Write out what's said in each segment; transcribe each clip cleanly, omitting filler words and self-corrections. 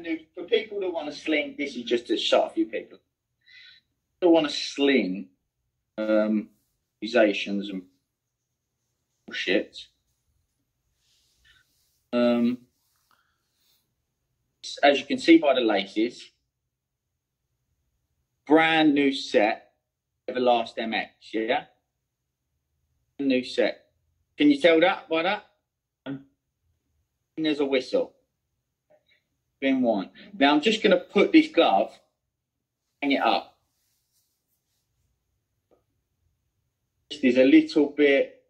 brand new, for people that want to sling, this is just to shut a few people. That want to sling accusations and bullshit. As you can see by the laces, brand new set, Everlast MX, yeah? Brand new set. Can you tell that by that? And there's a whistle. Been one. Now I'm just going to put this glove, hang it up. This is a little bit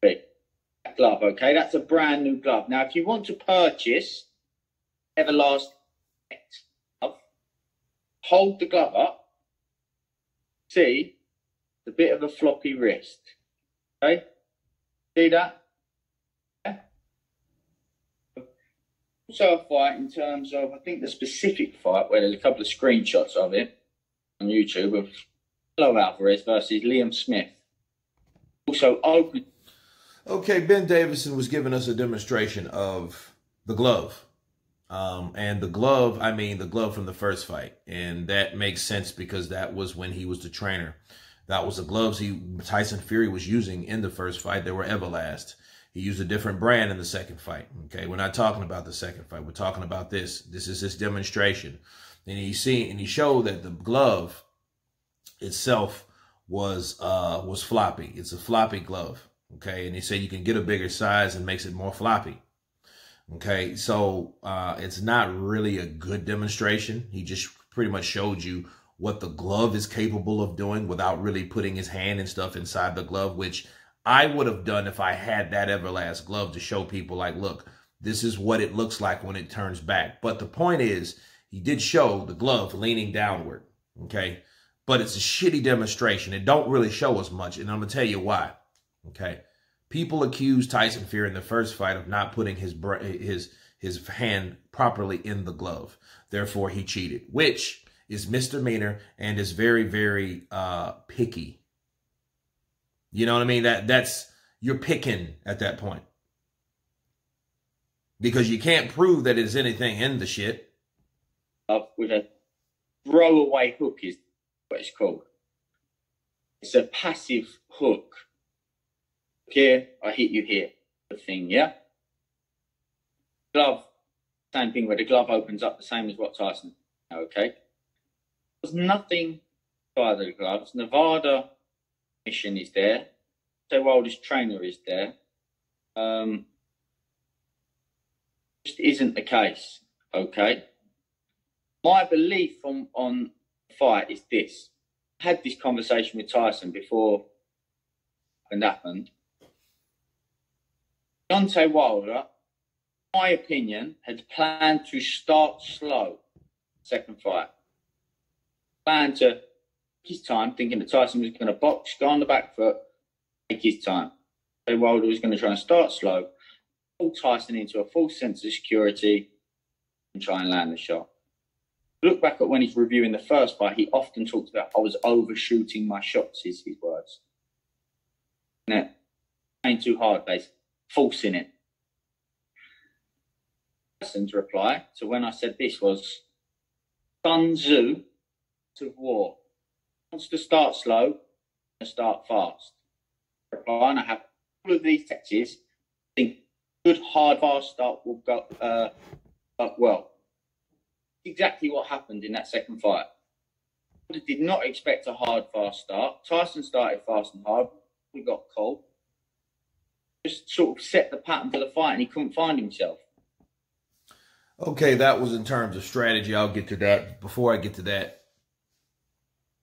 big. That glove, okay? That's a brand new glove. Now, if you want to purchase Everlast glove, hold the glove up. See, it's a bit of a floppy wrist. Okay? See that? Yeah. Also a fight in terms of, I think the specific fight where there's a couple of screenshots of it on YouTube of Hello Alvarez versus Liam Smith. Also open. Okay, Ben Davison was giving us a demonstration of the glove. And the glove, I mean the glove from the first fight. And that makes sense because that was when he was the trainer. That was the gloves Tyson Fury was using in the first fight. They were Everlast. He used a different brand in the second fight. Okay, we're not talking about the second fight. We're talking about this. This is his demonstration. And he showed that the glove itself was floppy. It's a floppy glove. Okay, and he said you can get a bigger size and makes it more floppy. Okay, so it's not really a good demonstration. He just pretty much showed you what the glove is capable of doing without really putting his hand and stuff inside the glove, which I would have done if I had that Everlast glove to show people like, look, this is what it looks like when it turns back. But the point is, he did show the glove leaning downward, okay? But it's a shitty demonstration. It don't really show us much, and I'm going to tell you why, okay? People accused Tyson Fury in the first fight of not putting his hand properly in the glove. Therefore, he cheated, which is misdemeanor and is very, very picky. You know what I mean? That's you're picking at that point. Because you can't prove that there's anything in the shit. With a throwaway hook is what it's called. It's a passive hook. Here, I hit you here. The thing, yeah? Glove, same thing where the glove opens up the same as what Tyson, okay? There's nothing by the gloves. Nevada mission is there. So while this trainer is there, just isn't the case, okay? My belief on the fight is this. I had this conversation with Tyson before it happened. Deontay Wilder, in my opinion, had planned to start slow second fight. Planned to take his time, thinking that Tyson was going to box, go on the back foot, take his time. Deontay Wilder was going to try and start slow, pull Tyson into a false sense of security, and try and land the shot. Look back at when he's reviewing the first fight, he often talks about, I was overshooting my shots, is his words. Now, playing too hard, basically. Forcing it. Tyson's reply to when I said this was Sun Tzu of war. Wants to start slow and start fast. Reply, and I have all of these texts. I think good hard fast start will go well. Exactly what happened in that second fight. I did not expect a hard fast start. Tyson started fast and hard. We got cold. Just sort of set the pattern for the fight and he couldn't find himself. Okay, that was in terms of strategy. I'll get to that. Before I get to that,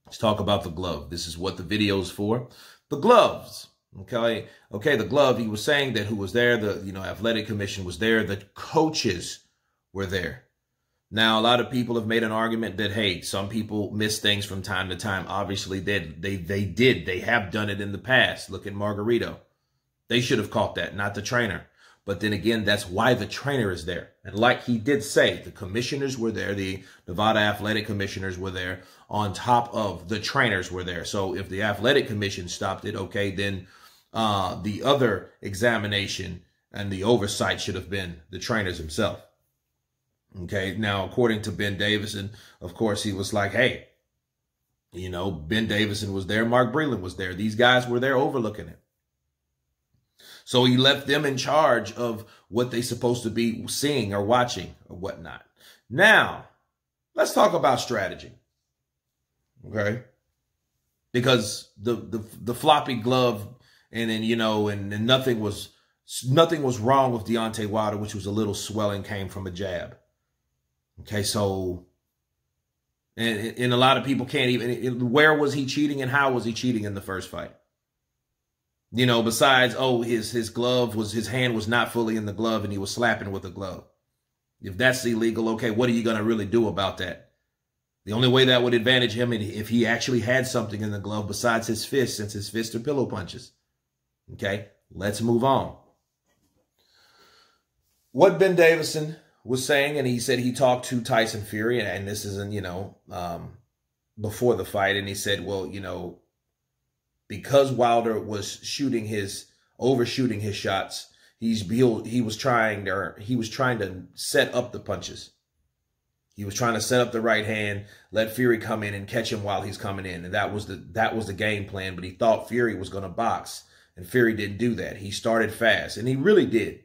let's talk about the glove. This is what the video is for. The gloves. Okay, the glove. He was saying that who was there, the athletic commission was there, the coaches were there. Now, a lot of people have made an argument that, hey, some people miss things from time to time. Obviously, they did. They have done it in the past. Look at Margarito. They should have caught that, not the trainer. But then again, that's why the trainer is there. And like he did say, the commissioners were there. The Nevada athletic commissioners were there on top of the trainers were there. So if the athletic commission stopped it, okay, then the other examination and the oversight should have been the trainers himself. Okay. Now, according to Ben Davison, of course, he was like, hey, you know, Ben Davison was there. Mark Breland was there. These guys were there overlooking it. So he left them in charge of what they supposed to be seeing or watching or whatnot. Now, let's talk about strategy. Okay. Because the floppy glove and then, you know, and nothing was wrong with Deontay Wilder, which was a little swelling came from a jab. Okay. So, and a lot of people can't even, where was he cheating and how was he cheating in the first fight? You know, besides, oh, his glove was, his hand was not fully in the glove and he was slapping with a glove. If that's illegal, okay, what are you going to really do about that? The only way that would advantage him is if he actually had something in the glove besides his fist, since his fists are pillow punches. Okay, let's move on. What Ben Davison was saying, and he said he talked to Tyson Fury, and this isn't, you know, before the fight, and he said, well, you know, because Wilder was overshooting his shots, he was trying to set up the punches. He was trying to set up the right hand, let Fury come in and catch him while he's coming in. And that was the game plan, but he thought Fury was going to box, and Fury didn't do that. He started fast, and he really did.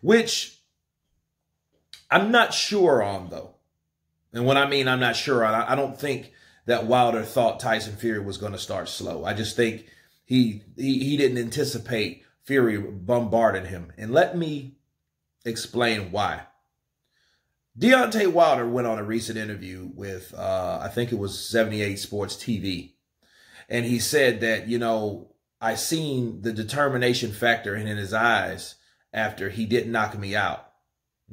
Which I'm not sure on, though. And when I mean I'm not sure on, I don't think that Wilder thought Tyson Fury was going to start slow. I just think he didn't anticipate Fury bombarding him. And let me explain why. Deontay Wilder went on a recent interview with, I think it was 78 Sports TV. And he said that, you know, I seen the determination factor in his eyes after he didn't knock me out.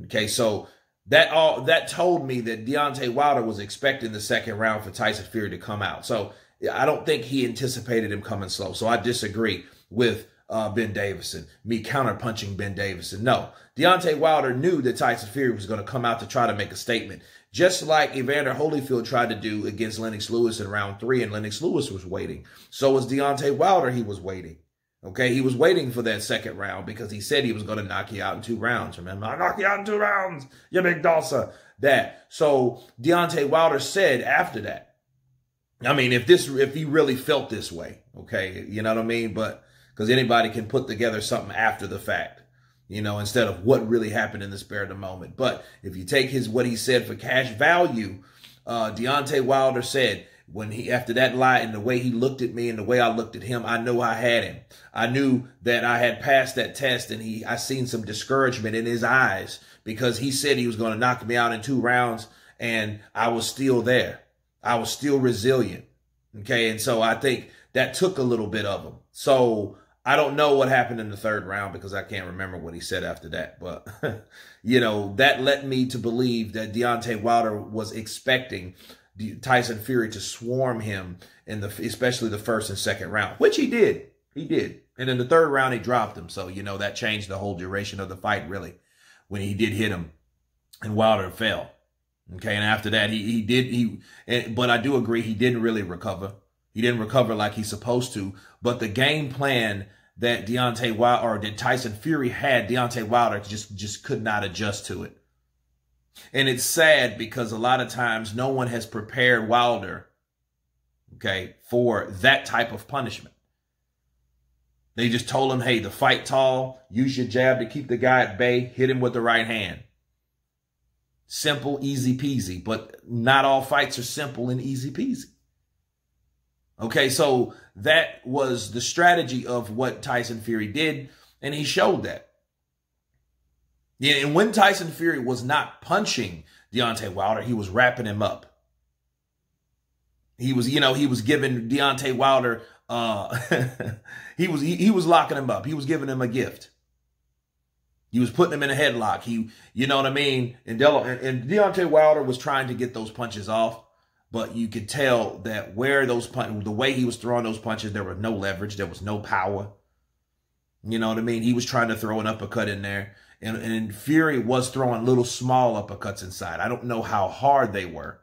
Okay, so that told me that Deontay Wilder was expecting the second round for Tyson Fury to come out. So I don't think he anticipated him coming slow. So I disagree with Ben Davison, me counterpunching Ben Davison. No, Deontay Wilder knew that Tyson Fury was going to come out to try to make a statement, just like Evander Holyfield tried to do against Lennox Lewis in round 3, and Lennox Lewis was waiting. So was Deontay Wilder. He was waiting. Okay, he was waiting for that second round because he said he was going to knock you out in 2 rounds. Remember, I'll knock you out in 2 rounds, you big dossa. That. So Deontay Wilder said after that, I mean, if he really felt this way, okay, you know what I mean? But because anybody can put together something after the fact, you know, instead of what really happened in the spur of the moment. But if you take what he said for cash value, Deontay Wilder said, after that lie and the way he looked at me and the way I looked at him, I knew I had him. I knew that I had passed that test, and I seen some discouragement in his eyes because he said he was going to knock me out in 2 rounds, and I was still there. I was still resilient. Okay. And so I think that took a little bit of him. So I don't know what happened in the 3rd round because I can't remember what he said after that. But, you know, that led me to believe that Deontay Wilder was expecting Tyson Fury to swarm him especially the 1st and 2nd round, which he did. He did. And in the 3rd round, he dropped him. So, you know, that changed the whole duration of the fight, really, when he did hit him and Wilder fell. Okay. And after that, but I do agree, he didn't really recover. He didn't recover like he's supposed to. But the game plan that Tyson Fury had, Deontay Wilder just could not adjust to it. And it's sad because a lot of times no one has prepared Wilder, okay, for that type of punishment. They just told him, hey, the fight tall, use your jab to keep the guy at bay, hit him with the right hand. Simple, easy peasy, but not all fights are simple and easy peasy. Okay, so that was the strategy of what Tyson Fury did, and he showed that. Yeah, and when Tyson Fury was not punching Deontay Wilder, he was wrapping him up. He was giving Deontay Wilder, he was locking him up. He was giving him a gift. He was putting him in a headlock. You know what I mean? And Deontay Wilder was trying to get those punches off, but you could tell that the way he was throwing those punches, there was no leverage. There was no power. You know what I mean? He was trying to throw an uppercut in there. And Fury was throwing little small uppercuts inside. I don't know how hard they were,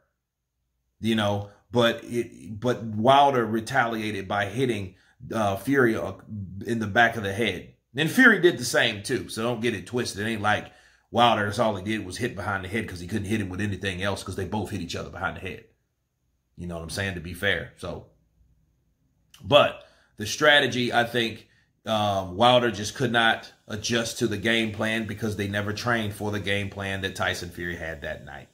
you know, but Wilder retaliated by hitting Fury in the back of the head. And Fury did the same too. So don't get it twisted. It ain't like Wilder, that's all he did was hit behind the head because he couldn't hit him with anything else because they both hit each other behind the head. You know what I'm saying? To be fair. So, but the strategy, I think Wilder just could not adjust to the game plan because they never trained for the game plan that Tyson Fury had that night.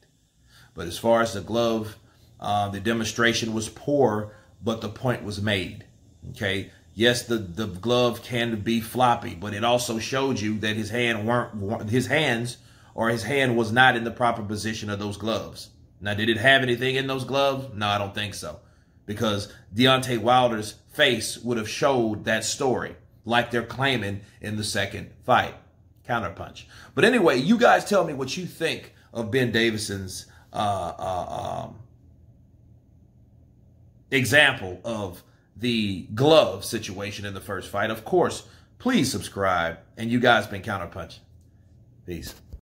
But as far as the glove, the demonstration was poor, but the point was made. Okay. Yes, the glove can be floppy, but it also showed you that his hand was not in the proper position of those gloves. Now, did it have anything in those gloves? No, I don't think so. Because Deontay Wilder's face would have showed that story, like they're claiming in the second fight. Counterpunch. But anyway, you guys tell me what you think of Ben Davison's example of the glove situation in the first fight. Of course, please subscribe. And you guys been Counterpunch. Peace.